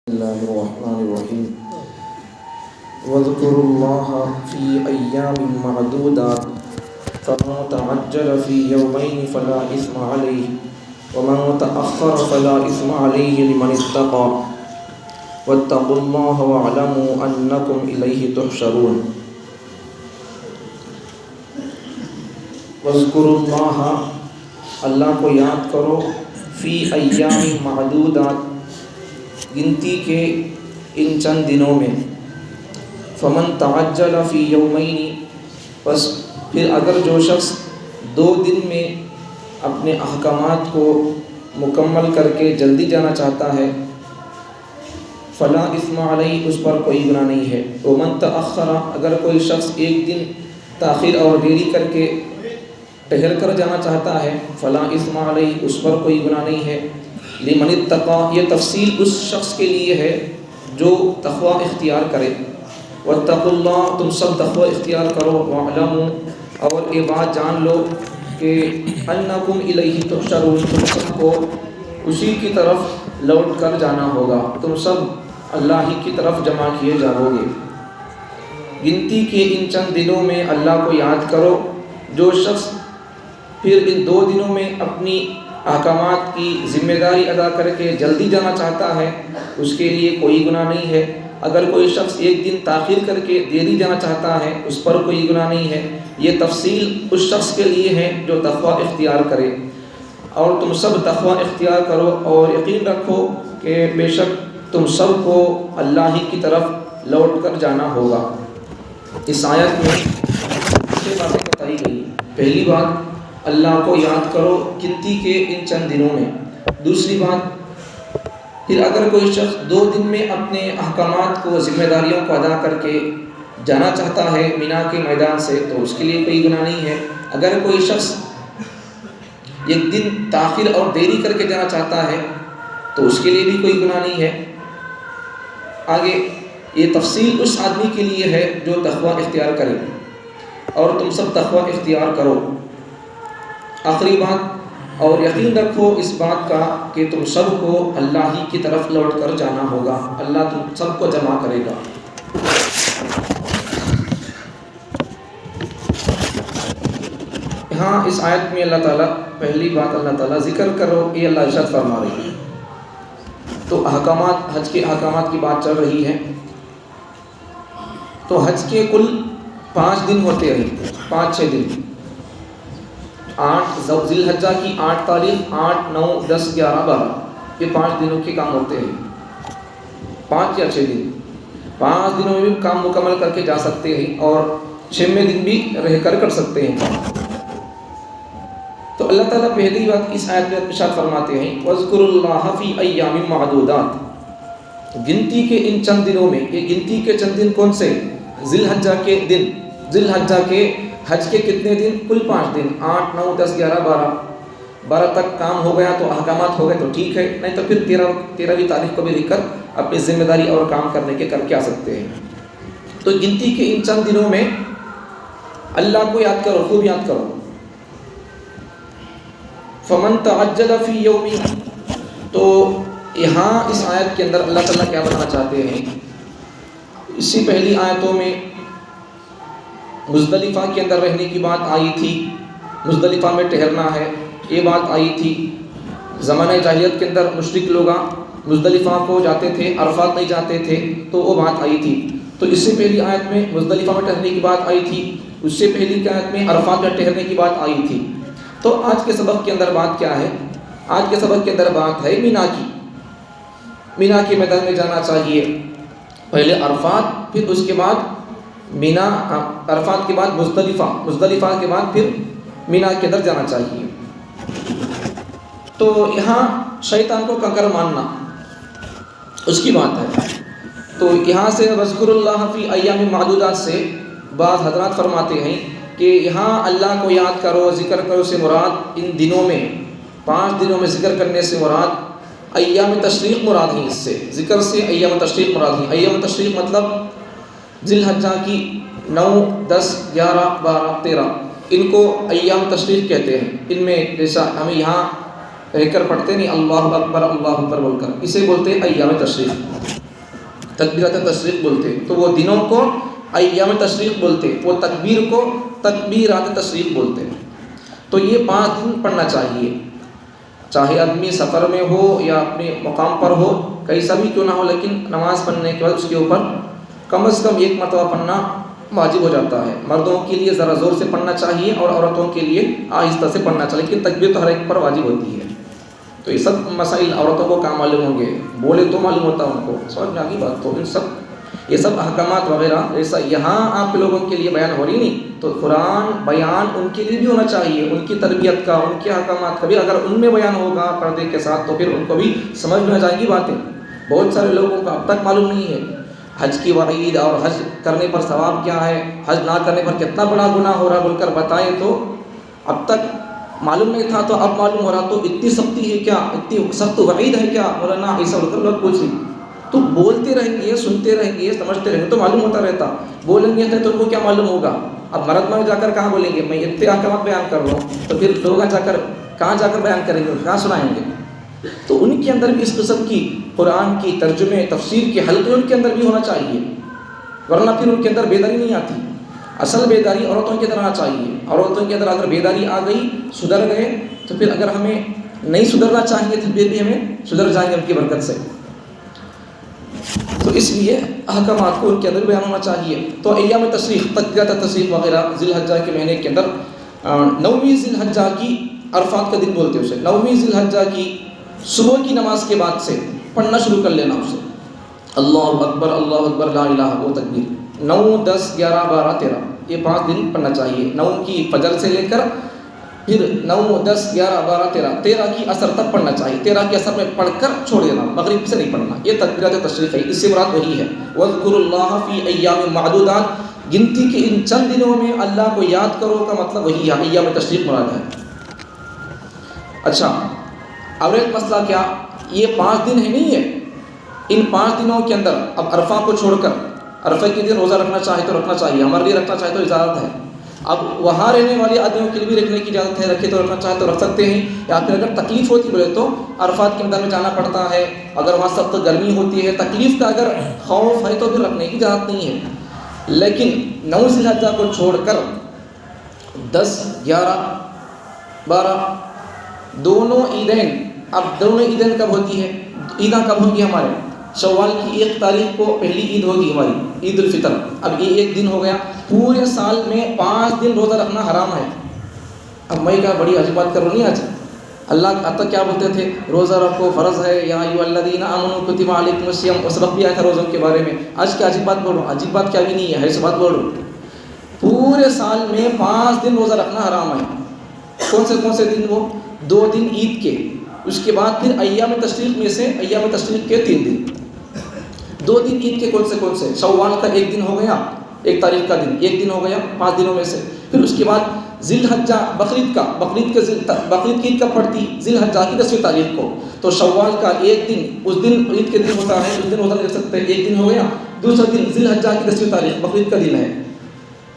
الله الرحمن الرحيم واذكروا الله في أيام معدودات فمن تعجل في يومين فلا إثم عليه ومن تأخر فلا إثم عليه لمن اتقى واتقوا الله واعلموا أنكم إليه تحشرون واذكروا الله اللہ کو یاد کرو فی ایام معدودات گنتی کے ان چند دنوں میں فمن تعجل فی یومین بس پھر اگر جو شخص 2 دن میں اپنے احکامات کو مکمل کر کے جلدی جانا چاہتا ہے فلا اثم علیہ اس پر کوئی گناہ نہیں ہے ومن تأخر اگر کوئی شخص 1 دن تاخیر اور دیری کر کے ٹہل کر جانا چاہتا ہے فلا اثم علیہ اس پر کوئی گناہ نہیں ہے لمن اتقى یہ تفصیل اس شخص کے لیے ہے جو تقوی اختیار کرے واتقوا اللہ تم سب تقوی اختیار کرو واعلموا اور یہ بات جان لو کہ انکم الیہ تحشرون تم سب کو اسی کی طرف لوٹ کر جانا ہوگا تم سب اللہ ہی کی طرف جمع کیے جاؤ گے گنتی کے ان چند دنوں میں اللہ کو یاد کرو جو شخص پھر ان 2 دنوں میں اپنی احکامات کی ذمہ داری ادا کر کے جلدی جانا چاہتا ہے اس کے لیے کوئی گناہ نہیں ہے اگر کوئی شخص 1 دن تاخیر کر کے دیری جانا چاہتا ہے اس پر کوئی گناہ نہیں ہے یہ تفصیل اس شخص کے لیے ہے جو تقوی اختیار کرے اور تم سب تقوی اختیار کرو اور یقین رکھو کہ بے شک تم سب کو اللہ ہی کی طرف لوٹ کر جانا ہوگا اس آیت میں 6 باتیں بتائی گئی پہلی بات اللہ کو یاد کرو گنتی کے ان چند دنوں میں دوسری بات پھر اگر کوئی شخص 2 دن میں اپنے احکامات کو ذمہ داریوں کو ادا کر کے جانا چاہتا ہے مینا کے میدان سے تو اس کے لیے کوئی گناہ نہیں ہے اگر کوئی شخص 1 دن تاخیر اور دیری کر کے جانا چاہتا ہے تو اس کے لیے بھی کوئی گناہ نہیں ہے آگے یہ تفصیل اس آدمی کے لیے ہے جو تقوی اختیار کرے اور تم سب تقوی اختیار کرو آخری بات اور یقین رکھو اس بات کا کہ تم سب کو اللہ ہی کی طرف لوٹ کر جانا ہوگا اللہ تم سب کو جمع کرے گا یہاں اس آیت میں اللہ تعالیٰ پہلی بات اللہ تعالیٰ ذکر کرو یہ اللہ ارشاد فرما رہی ہے تو احکامات حج کے احکامات کی بات چل رہی ہے تو حج کے کل 5 دن ہوتے ہیں 5-6 دن 8 ذی الحجہ کی 8 تاریخ 8 9 10 11 12 یہ 5 دنوں کے کام ہوتے ہیں 5 یا 6 دن 5 دنوں میں بھی کام مکمل کر کے جا سکتے ہیں اور 6ویں دن بھی رہ کر سکتے ہیں تو اللہ تعالیٰ پہلی بات اس آیت میں ارشاد فرماتے ہیں وَاذْكُرُوا اللَّهَ فِي أَيَّامٍ مَعْدُودَاتٍ گنتی کے ان چند دنوں میں یہ گنتی کے چند دن کون سے ذی الحجہ کے دن ذی الحجہ کے حج کے کتنے دن کل 5 دن 8 9 10 11 12 تک کام ہو گیا تو احکامات ہو گئے تو ٹھیک ہے نہیں تو پھر 13ویں تاریخ کو بھی رہ کر اپنی ذمہ داری اور کام کرنے کے کر کے آ سکتے ہیں تو گنتی کے ان چند دنوں میں اللہ کو یاد کرو خوب یاد کرو فمن تعجل فی یوم تو یہاں اس آیت کے اندر اللہ تعالیٰ کیا بتانا چاہتے ہیں اسی پہلی آیتوں میں مزدلفہ کے اندر رہنے کی بات آئی تھی مزدلفہ میں ٹھہرنا ہے یہ بات آئی تھی زمانہ جاہلیت کے اندر مشرک لوگ مزدلفہ کو جاتے تھے عرفات نہیں جاتے تھے تو وہ بات آئی تھی تو اس سے پہلی آیت میں مزدلفہ میں ٹھہرنے کی بات آئی تھی اس سے پہلی آیت میں عرفات میں ٹھہرنے کی بات آئی تھی تو آج کے سبق کے اندر بات کیا ہے آج کے سبق کے اندر بات ہے مینا کے میدان میں جانا چاہیے پہلے عرفات پھر اس کے بعد مینا عرفات کے بعد مزدلفہ کے بعد پھر مینا کے اندر جانا چاہیے تو یہاں شیطان کو کنکر ماننا اس کی بات ہے تو یہاں سے وَاذْكُرُوا اللَّهَ فِي أَيَّامٍ مَعْدُودَاتٍ سے بعض حضرات فرماتے ہیں کہ یہاں اللہ کو یاد کرو ذکر کرو سے مراد ان دنوں میں 5 دنوں میں ذکر کرنے سے مراد ایام تشریق مراد ہے اس سے ذکر سے ایام تشریق مراد ہے ایام تشریق مطلب ذی الحجہ کی 9 10 11 12 13 ان کو ایام تشریق کہتے ہیں ان میں جیسا ہمیں یہاں کہہ کر پڑھتے نہیں اللہ اکبر بول کر، اسے بولتے ہیں ایام تشریق، تکبیرات تشریق بولتے. تو وہ دنوں کو ایام تشریق بولتے، وہ تکبیر کو تکبیرات تشریق بولتے. تو یہ 5 دن پڑھنا چاہیے، چاہے آدمی سفر میں ہو یا اپنے مقام پر ہو، کیسا بھی کیوں نہ ہو، لیکن نماز پڑھنے کے بعد اس کے اوپر کم از کم 1 مرتبہ پڑھنا واجب ہو جاتا ہے. مردوں کے لیے ذرا زور سے پڑھنا چاہیے اور عورتوں کے لیے آہستہ سے پڑھنا چاہیے، لیکن تکبیر تو ہر ایک پر واجب ہوتی ہے. تو یہ سب مسائل عورتوں کو کہاں معلوم ہوں گے، بولے تو معلوم ہوتا ان کو، سمجھ میں آگی بات. تو یہ سب احکامات وغیرہ ایسا یہاں آپ لوگوں کے لیے بیان ہو رہی نہیں، تو قرآن بیان ان کے لیے بھی ہونا چاہیے، ان کی تربیت کا، ان کے احکامات کا بھی اگر ان میں بیان ہوگا پردے کے ساتھ تو پھر ان کو بھی سمجھ میں آ جائیں گی باتیں. بہت سارے لوگوں کو اب تک معلوم نہیں ہے حج کی وعید اور حج کرنے پر ثواب کیا ہے، حج نہ کرنے پر کتنا بڑا گناہ ہو رہا بول کر بتائیں، تو اب تک معلوم نہیں تھا تو اب معلوم ہو رہا. تو اتنی سختی ہے کیا، اتنی سخت وعید ہے کیا مولانا، ایسا بول کر لوگ پوچھ رہے. تو بولتے رہیں گے، سنتے رہیں گے، سمجھتے رہیں گے تو معلوم ہوتا رہتا. بولیں گے تو ان کو کیا معلوم ہوگا. اب مرد میں جا کر کہاں بولیں گے میں اتنے احکامات بیان کر رہا ہوں، تو پھر لوگ جا کر کہاں جا کر بیان کریں گے، کہاں سنائیں گے. تو ان کے اندر بھی اس قسم کی قرآن کی ترجمے تفسیر کے حلقے ان کے اندر بھی ہونا چاہیے، ورنہ پھر ان کے اندر بیداری نہیں آتی. اصل بیداری عورتوں کے اندر آنا چاہیے. عورتوں کے اندر اگر بیداری آ گئی، سدھر گئے، تو پھر اگر ہمیں نہیں سدھرنا چاہیے تو پھر بھی ہمیں سدھر جائیں گے ان کی برکت سے. تو اس لیے احکامات کو ان کے اندر بیان ہونا چاہیے. تو ایام تشریق، تکبیرات تشریق وغیرہ ذی الحجہ کے مہینے کے اندر 9ویں ذی الحجہ کی، عرفات کا دن بولتے ہیں اسے، 9ویں ذی الحجہ کی صبح کی نماز کے بعد سے پڑھنا شروع کر لینا اسے. اللہ اکبر لا الہ، وہ تکبیر 9 10 11 12 13 یہ 5 دن پڑھنا چاہیے. 9 کی فجر سے لے کر پھر 9 10 11 12 13 کی عصر تک پڑھنا چاہیے. 13 کی عصر میں پڑھ کر چھوڑ دینا، مغرب سے نہیں پڑھنا. یہ تکبیرات تشریق ہے، اس سے مراد وہی ہے وَاذْكُرُوا اللَّهَ فِي أَيَّامٍ مَّعْدُودَاتٍ، گنتی کے ان چند دنوں میں اللہ کو یاد کرو کا مطلب وہی ہے، ایام تشریق مراد ہے. اچھا اب ایک مسئلہ کیا، یہ 5 دن ہے نہیں ہے، ان 5 دنوں کے اندر اب عرفہ کو چھوڑ کر، عرفہ کے دن روزہ رکھنا چاہے تو رکھنا چاہیے، ہمارے لیے رکھنا چاہے تو اجازت ہے. اب وہاں رہنے والے آدمیوں کے لیے بھی رکھنے کی اجازت ہے، رکھے تو رکھنا چاہے تو رکھ سکتے ہیں. یا پھر اگر تکلیف ہوتی بولے تو عرفات کے میدان میں جانا پڑتا ہے، اگر وہاں سخت گرمی ہوتی ہے، تکلیف کا اگر خوف ہے تو پھر رکھنے کی اجازت نہیں ہے. لیکن 9 ذی الحجہ کو چھوڑ کر 10 11 12 دونوں عیدین، اب دونوں عیدین کب ہوتی ہے، عیداں کب ہوں گی ہمارے، شوال کی 1 تاریخ کو پہلی عید ہوگی ہماری عید الفطر. اب یہ 1 دن ہو گیا، پورے سال میں 5 دن روزہ رکھنا حرام ہے. اب میں کیا بڑی عجیب بات کروں نہیں، آج اللہ اب تک کیا بولتے تھے روزہ رکھو فرض ہے، یا ایھا الذین آمنوا کتب علیکم الصیام، اس وقت بھی آیا تھا روزوں کے بارے میں. آج کیا عجیب بات بول رہا ہوں، عجیب بات کیا بھی نہیں ہے، ایسی بات بول رہا ہوں. پورے سال میں 5 دن روزہ رکھنا حرام ہے. کون سے دن، وہ 2 دن عید کے، اس کے بعد پھر ایام تشریق میں سے ایام تشریق کے 3 دن. 2 دن عید کے کون سے، شوال کا 1 دن ہو گیا، 1 تاریخ کا دن 1 دن ہو گیا 5 دنوں میں سے. پھر اس کے بعد ذی الحجہ، بقرعید کی عید کب پڑتی، ذی الحجہ کی 10ویں تاریخ کو. تو شوال کا 1 دن، اس دن عید کے دن ہوتا ہے، اس دن روزہ رکھ سکتے ہیں، 1 دن ہو گیا. دوسرا دن ذی الحجہ کی 10ویں تاریخ بقرعید کا دن ہے.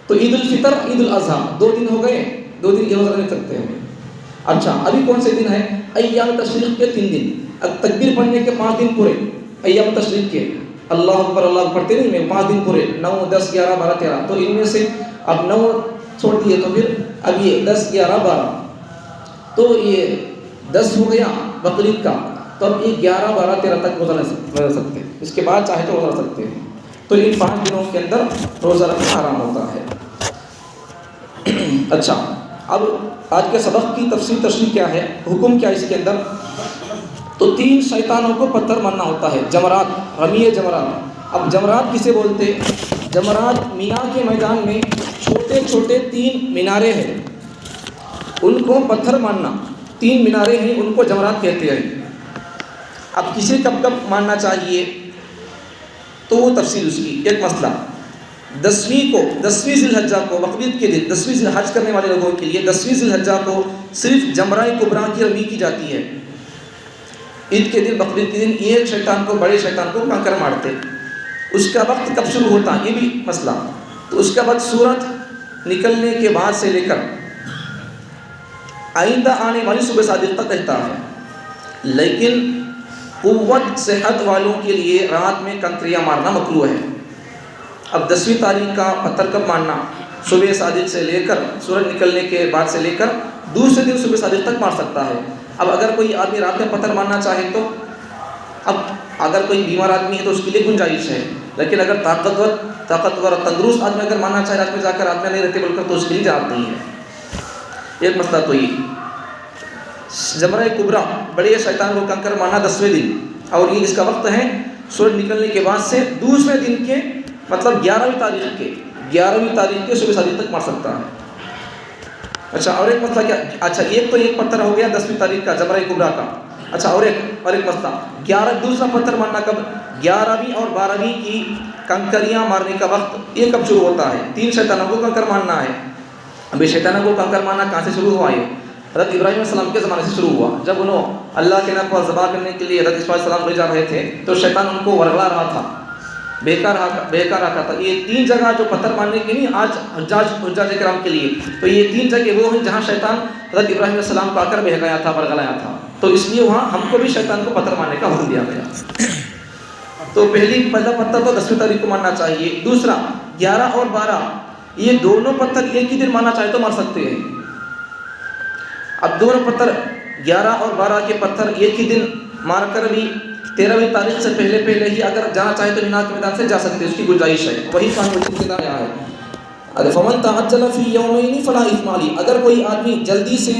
تو عید الفطر عید الاضحیٰ 2 دن ہو گئے، 2 دن یہ روزہ رکھ سکتے ہیں. اچھا ابھی کون سے دن ہے، ایام تشریق کے 3 دن. اب تکبیر پڑھنے کے 5 دن پورے ایام تشریق کے، اللہ اکبر پڑھتے نہیں میں 5 دن پورے 9 10 11 12 13. تو ان میں سے اب 9 چھوڑ دیے تو پھر اب یہ 10 11 12، تو یہ 10 ہو گیا بقرعید کا. تو اب یہ 11 12 13 تک روزہ رکھ سکتے ہیں، اس کے بعد چاہے تو روزہ رکھ سکتے ہیں. تو ان 5 دنوں کے اندر روزہ رکھنا حرام ہوتا ہے. اچھا اب آج کے سبق کی تشریح کیا ہے، حکم کیا اس کے اندر. تو 3 شیطانوں کو پتھر مارنا ہوتا ہے، جمرات، رمی جمرات. اب جمرات کسے بولتے، جمرات مینا کے میدان میں چھوٹے چھوٹے 3 مینارے ہیں، ان کو پتھر مارنا. 3 مینارے ہیں، ان کو جمرات کہتے ہیں. اب کسے کب مارنا چاہیے تو وہ تفصیل اس کی ایک مسئلہ. 10ویں ذی الحجہ کو، بقرعید کے دن 10ویں ذی الحجہ کرنے والے لوگوں کے لیے 10ویں ذی الحجہ کو صرف جمرہ کبریٰ کی رمی کی جاتی ہے. عید کے دن، بقرعید کے دن ایک شیطان کو، بڑے شیطان کو کنکر مارتے. اس کا وقت کب شروع ہوتا یہ بھی مسئلہ. تو اس کا وقت سورج نکلنے کے بعد سے لے کر آئندہ آنے والی صبح صادق تک رہتا ہے. لیکن قوت صحت والوں کے لیے رات میں کنکریاں مارنا مکروہ ہے۔ اب 10ویں تاریخ کا پتھر کب مارنا؟ صبح صادق سے لے کر سورج نکلنے کے بعد سے لے کر دوسرے دن صبح صادق تک مار سکتا ہے۔ اب اگر کوئی آدمی رات میں پتھر مارنا چاہے تو اب اگر کوئی بیمار آدمی ہے تو اس کے لیے گنجائش ہے، لیکن اگر طاقتور اور تندرست آدمی اگر مارنا چاہے رات میں جا کر آدمی نہیں رہتے بول کر تو اس کے لیے اجازت نہیں ہے۔ ایک مسئلہ تو یہ جمرہ کبریٰ بڑے شیطان کو کنکر مارنا 10ویں دن، اور یہ اس کا وقت ہے سورج نکلنے کے بعد سے دوسرے دن کے مطلب 11ویں تاریخ کے صبح صادق تک مار سکتا ہے۔ اچھا اور ایک مسئلہ کیا؟ اچھا ایک پتھر ہو گیا 10ویں تاریخ کا جمرہ کبریٰ کا۔ اچھا اور ایک مسئلہ دوسرا پتھر مارنا کب؟ 11ویں اور 12ویں کی کنکریاں مارنے کا وقت یہ کب شروع ہوتا ہے؟ 3 شیطانوں کو کنکر مارنا ہے۔ ابھی شیطانوں کو کنکر مارنا کہاں سے شروع ہوا؟ یہ حضرت ابراہیم علیہ السلام کے زمانے سے شروع ہوا۔ جب انہوں اللہ کے نام پر ذبح کرنے کے لیے حضرت اسماعیل علیہ السلام لے جا رہے تھے تو شیطان ان کو ورغلا رہا تھا، بہکا رہا تھا۔ یہ 3 جگہ جو پتھر مارنے کے نہیں آج حجاج کرام کے لیے، تو یہ 3 جگہ وہ ہیں جہاں شیطان حضرت ابراہیم علیہ السلام کو آ کر بہکایا تھا، ورغلایا تھا، تو اس لیے وہاں ہم کو بھی شیطان کو پتھر مارنے کا حکم دیا گیا۔ تو پہلا پتھر تو 10ویں تاریخ کو مارنا چاہیے۔ دوسرا 11 اور 12 یہ دونوں پتھر ایک ہی دن مارنا چاہے تو مار سکتے ہیں۔ اب دونوں پتھر 11 اور 12 کے پتھر ایک ہی دن مار کر بھی 13ویں تاریخ سے پہلے ہی اگر جانا چاہے تو مینا کے میدان سے جا سکتے ہیں، اس کی گنجائش ہے۔ وہی قانون کے اندر آیا ہے، فمن تعجل فی یومین فلا اثم علیہ، اگر کوئی آدمی جلدی سے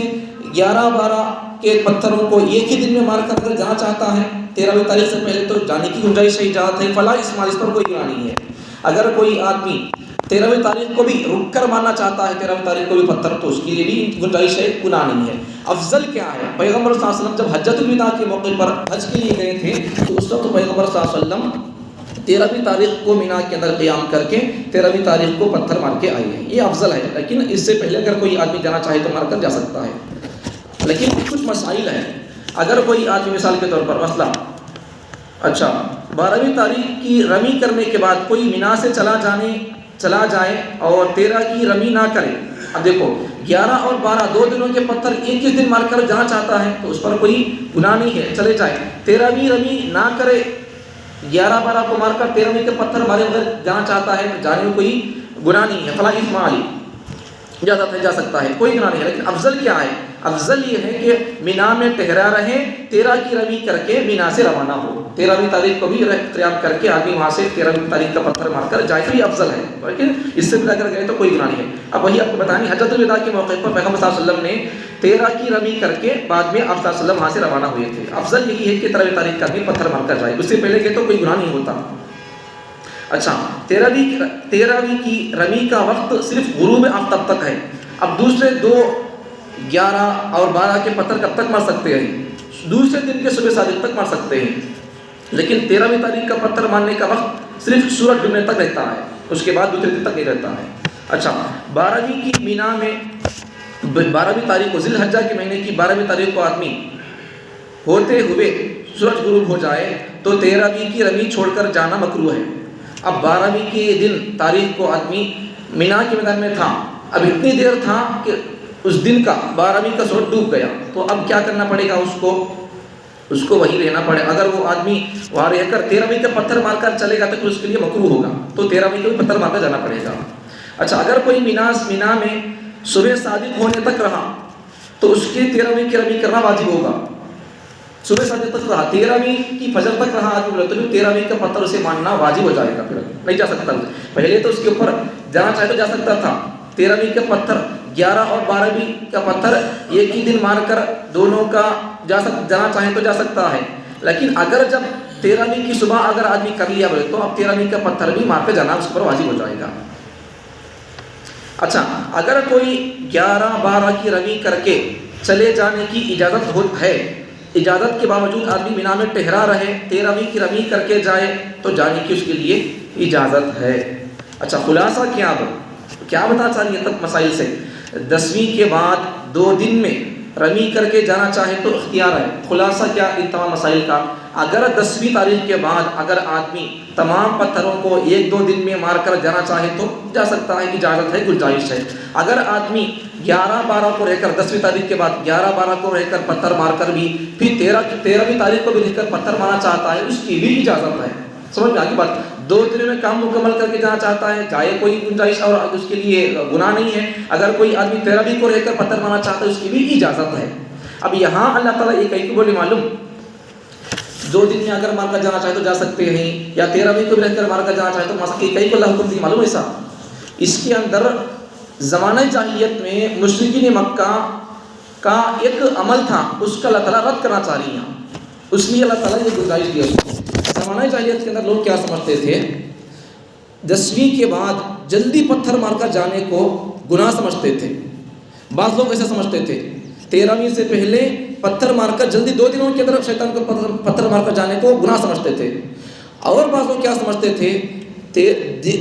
11-12 کے پتھروں کو ایک ہی دن میں مار کر جانا چاہتا ہے 13ویں تاریخ سے پہلے تو جانے کی گنجائش ہے، اجازت ہے، فلا اثم علیہ، اس پر کوئی گناہ نہیں ہے۔ اگر کوئی آدمی 13ویں تاریخ کو بھی رک کر مارنا چاہتا ہے 13ویں تاریخ کو بھی پتھر، تو اس کے لیے بھی گنجائش ہے، گناہ نہیں ہے۔ افضل کیا ہے؟ پیغمبر صلی اللہ علیہ وسلم جب حجۃ الوداع کے موقع پر حج کے لیے گئے تھے تو اس وقت پیغمبر صلی اللہ علیہ وسلم 13ویں تاریخ کو مینا کے اندر قیام کر کے 13ویں تاریخ کو پتھر مار کے آئے ہیں، یہ افضل ہے۔ لیکن اس سے پہلے اگر کوئی آدمی جانا چاہے تو مار کر جا سکتا ہے۔ لیکن کچھ مسائل ہیں، اگر کوئی آدمی مثال کے طور پر مسئلہ 12ویں تاریخ کی رمی کرنے کے بعد کوئی مینا سے چلا جائے اور 13 کی رمی نہ کرے، اب دیکھو 11 اور 12 2 دنوں کے پتھر ایک ہی دن مار کر جانا چاہتا ہے تو اس پر کوئی گناہ نہیں ہے، چلے جائے۔ 13ویں رمی نہ کرے، 11-12 کو مار کر 13ویں کے پتھر مارے بغیر جانا چاہتا ہے تو جانے میں کوئی گناہ نہیں ہے، فلا اثم علیہ، اجازت ہے، جا سکتا ہے، کوئی گناہ نہیں ہے۔ لیکن افضل کیا ہے؟ افضل یہ ہے کہ مینا میں ٹھہرا رہے، 13 کی رمی کر کے مینا سے روانہ ہو، 13ویں تاریخ کو بھی قیام کر کے آدمی وہاں سے 13ویں تاریخ کا پتھر مار کر جائے تو یہ افضل ہے، لیکن اس سے بھی اگر گئے تو کوئی گناہ نہیں ہے۔ اب وہی آپ کو بتائیں، حجۃ الوداع کے موقع پر پیغمبر صلی اللہ علیہ وسلم نے 13 کی رمی کر کے بعد میں آپ صلی اللہ علیہ وسلم وہاں سے روانہ ہوئے تھے۔ افضل یہی ہے کہ 13ویں تاریخ کا بھی پتھر مار کر جائے، اس سے پہلے گئے تو کوئی گناہ نہیں ہوتا۔ اچھا 13ویں کی رمی کا وقت صرف غروب آفتاب تک ہے۔ اب دوسرے 2 11 اور 12 کے پتھر کب تک مار سکتے ہیں؟ دوسرے دن کے صبح صادق تک مار سکتے ہیں، لیکن 13ویں تاریخ کا پتھر مارنے کا وقت صرف سورج ڈوبنے تک رہتا ہے، اس کے بعد دوسرے دن تک نہیں رہتا ہے۔ اچھا 12ویں کی مینا میں 12ویں تاریخ کو ذی الحجہ کے مہینے کی 12ویں تاریخ کو آدمی ہوتے ہوئے سورج غروب ہو جائے تو 13ویں کی رمی چھوڑ کر جانا مکروہ ہے۔ اب 12ویں کے دن تاریخ کو آدمی مینا کے میدان میں تھا، اب اتنی دیر تھا کہ اس دن کا 12ویں کا سورج ڈوب گیا، تو اب کیا کرنا پڑے گا؟ اس کو وہی رہنا پڑے۔ اگر وہ آدمی وہاں رہ کر 13ویں کا پتھر مار کر چلے گا تو اس کے لیے مکروہ ہوگا، تو 13ویں کا بھی پتھر مار کر جانا پڑے گا۔ اچھا اگر کوئی مینا میں صبح صادق ہونے تک رہا تو اس کے 13ویں کی رمی کرنا واجب ہوگا۔ صبح صادق تک رہا، 13ویں کی فجر تک رہا آدمی تو بھی 13ویں کا پتھر اسے ماننا واجب ہو جائے گا، پھر نہیں جا سکتا۔ پہلے تو اس کے اوپر جانا چاہے تو جا سکتا تھا، 13ویں کا پتھر 11 اور 12ویں کا پتھر ایک ہی دن مار کر دونوں کا جانا چاہے تو جا سکتا ہے، لیکن اگر جب 13ویں کی صبح اگر آدمی کر لیا بولے تو اب 13ویں کا پتھر بھی مار کے جانا اس پر واجب ہو جائے گا۔ اچھا اگر کوئی 11-12 کی رمی کر کے چلے جانے کی اجازت ہے، اجازت کے باوجود آدمی مینا میں ٹھہرا رہے، 13ویں کی رمی کر کے جائے تو جانے کی اس کے لیے اجازت ہے۔ اچھا خلاصہ کیا بتا چاہ رہی ہے تب مسائل سے؟ 10ویں کے بعد 2 دن میں رمی کر کے جانا چاہے تو اختیار ہے۔ خلاصہ کیا ان تمام مسائل کا؟ اگر 10ویں تاریخ کے بعد اگر آدمی تمام پتھروں کو 1-2 دن میں مار کر جانا چاہے تو جا سکتا ہے، اجازت ہے، گنجائش ہے۔ اگر آدمی 11-12 کو رہ کر 10ویں تاریخ کے بعد 11-12 کو رہ کر پتھر مار کر بھی پھر 13ویں تاریخ کو بھی رہ کر پتھر مارنا چاہتا ہے، اس کی بھی اجازت ہے۔ سمجھ میں آگے بات، 2 دنوں میں کام مکمل کر کے جانا چاہتا ہے، چاہے کوئی گنجائش اور اس کے لیے گناہ نہیں ہے۔ اگر کوئی آدمی 13ویں کو رہ کر پتھر مارنا چاہتا ہے، اس کی بھی اجازت ہے۔ اب یہاں اللہ تعالیٰ یہ کہیں کو بولے معلوم، 2 دن میں اگر مار کر جانا چاہے تو جا سکتے ہیں، یا 13ویں کو بھی رہ کر مار کر جانا چاہے تو مار سکتے ہیں، کہیں کو اللہ حکم دی معلوم ایسا۔ اس کے اندر زمانہ جاہلیت میں مشرکین مکہ کا ایک عمل تھا، اس کا اللہ تعالیٰ رد کرنا چاہ رہی ہیں، اس لیے اللہ تعالیٰ نے گنجائش دی اس کو۔ زمانہ جاہلیت کے اندر لوگ کیا سمجھتے تھے، 10ویں کے بعد جلدی پتھر مار کر جانے کو گناہ سمجھتے تھے۔ بعض لوگ ایسا سمجھتے تھے 13ویں سے پہلے پتھر مار کر جلدی 2 دنوں کے اندر شیطان کو پتھر مار کر جانے کو گناہ سمجھتے تھے۔ اور بعض لوگ کیا سمجھتے تھے،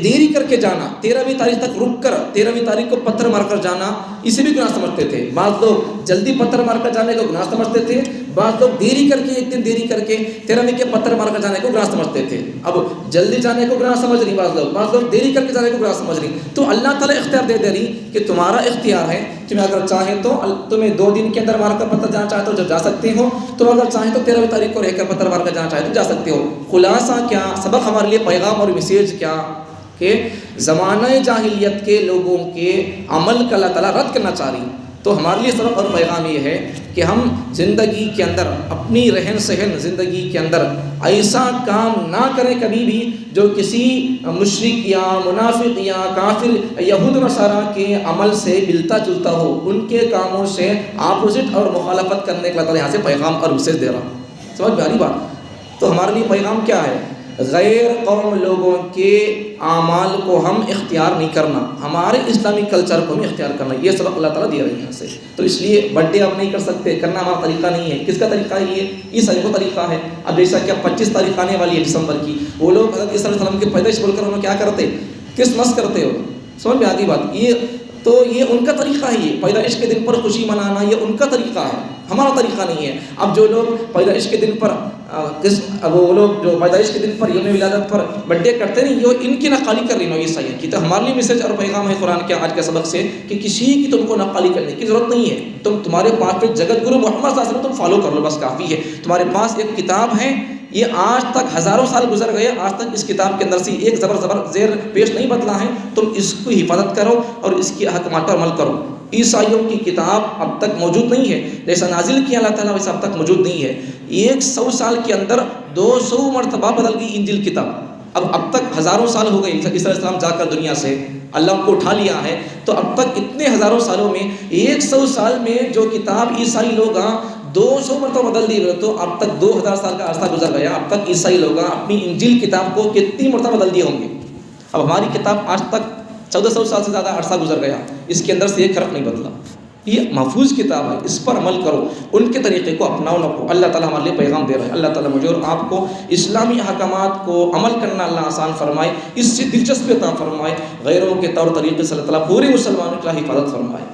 دیری کر کے جانا، 13ویں تاریخ تک رک کر 13ویں تاریخ کو پتھر مار کر جانا، اسے بھی گناہ سمجھتے تھے۔ بعض لوگ جلدی پتھر مار کر جانے کو گناہ سمجھتے تھے، بعض لوگ دیری کر کے 1 دن دیری کر کے 13ویں کے پتھر مار کر جانے کو گناہ سمجھتے تھے۔ اب جلدی جانے کو گناہ سمجھ رہی بعض لوگ دیری کر کے جانے کو گناہ سمجھ رہی۔ تو اللہ تعالیٰ اختیار دے رہی کہ تمہارا اختیار ہے، تمہیں اگر چاہیں تو تمہیں 2 دن کے اندر مار کر پتھر جانا چاہے تو جا سکتے ہو، تم اگر چاہیں تو 13ویں تاریخ کو رہ کر پتھر مار کر جانا چاہے تو جا سکتے ہو۔ خلاصہ کیا، سبق ہمارے لیے پیغام اور میسیج کیا کہ زمانہ جاہلیت کے لوگوں کے عمل کا اللہ تعالیٰ رد کرنا چاہ رہی۔ تو ہمارے لیے سبق اور پیغام یہ ہے کہ ہم زندگی کے اندر اپنی رہن سہن زندگی کے اندر ایسا کام نہ کریں کبھی بھی جو کسی مشرک یا منافق یا کافر یہود نصارہ کے عمل سے ملتا جلتا ہو، ان کے کاموں سے اپوزٹ اور مخالفت کرنے کا اللہ تعالیٰ یہاں سے پیغام اور میسیج دے رہا۔ سمجھ میں آ رہی بات؟ تو ہمارے لیے پیغام کیا ہے، غیر قوم لوگوں کے اعمال کو ہم اختیار نہیں کرنا، ہمارے اسلامی کلچر کو ہم اختیار کرنا، یہ سبق اللہ تعالیٰ دے رہے ہیں یہاں سے۔ تو اس لیے برتھ ڈے اب نہیں کر سکتے، کرنا ہمارا طریقہ نہیں ہے۔ کس کا طریقہ ہے یہ؟ عیسائی کا طریقہ ہے۔ اب جیسا کہ 25 تاریخ آنے والی ہے دسمبر کی، وہ لوگ حضرت عیسیٰ علیہ السلام کی پیدائش بول کر انہوں کیا کرتے، کرسمس کرتے ہو۔ سمجھ میں آتی بات؟ یہ ان کا طریقہ ہے، یہ پیدائش کے دن پر خوشی منانا یہ ان کا طریقہ ہے، ہمارا طریقہ نہیں ہے۔ اب جو لوگ پیدائش کے دن پر وہ لوگ جو پیدائش کے دن پر یوم ولادت پر برتھ ڈے کرتے نہیں، یہ ان کی نقالی کر رہی ہے عیسائیت کی۔ تو ہمارے لیے میسیج اور پیغام ہے قرآن کے آج کے سبق سے کہ کسی کی تم کو نقالی کرنے کی ضرورت نہیں ہے۔ تمہارے پاس پہ جگت گرو محمد صلی اللہ علیہ وسلم تم فالو کر لو، بس کافی ہے۔ تمہارے پاس ایک کتاب ہے، یہ آج تک ہزاروں سال گزر گئے، آج تک اس کتاب کے اندر سے ایک زبر زیر پیش نہیں بدلا ہے، تم اس کو حفاظت کرو اور اس کی احکامات پر عمل کرو۔ عیسائیوں کی کتاب اب تک موجود نہیں ہے، جیسا نازل کیا اللہ تعالیٰ ویسا اب تک موجود نہیں ہے۔ 100 سال کے اندر 200 مرتبہ بدل گئی انجیل کتاب۔ اب تک ہزاروں سال ہو گئے عیسیٰ علیہ السلام جا کر دنیا سے، اللہ کو اٹھا لیا ہے، تو اب تک اتنے ہزاروں سالوں میں 100 سال میں جو کتاب عیسائی لوگ 200 مرتبہ بدل دی، تو اب تک 2000 سال کا عرصہ گزر گیا، اب تک عیسائی لوگ اپنی انجیل کتاب کو کتنی مرتبہ بدل دیے ہوں گے۔ اب ہماری کتاب آج تک 1400 سال سے زیادہ عرصہ گزر گیا، اس کے اندر سے ایک حرف نہیں بدلا۔ یہ محفوظ کتاب ہے، اس پر عمل کرو، ان کے طریقے کو اپناؤ نہ کو۔ اللہ تعالیٰ ہمارے لیے پیغام دے رہا ہے۔ اللہ تعالیٰ مجھے اور آپ کو اسلامی احکامات کو عمل کرنا اللہ آسان فرمائے، اس سے دلچسپی عطا فرمائے، غیروں کے طور طریقے سے اللہ تعالیٰ پورے مسلمانوں کی حفاظت فرمائے۔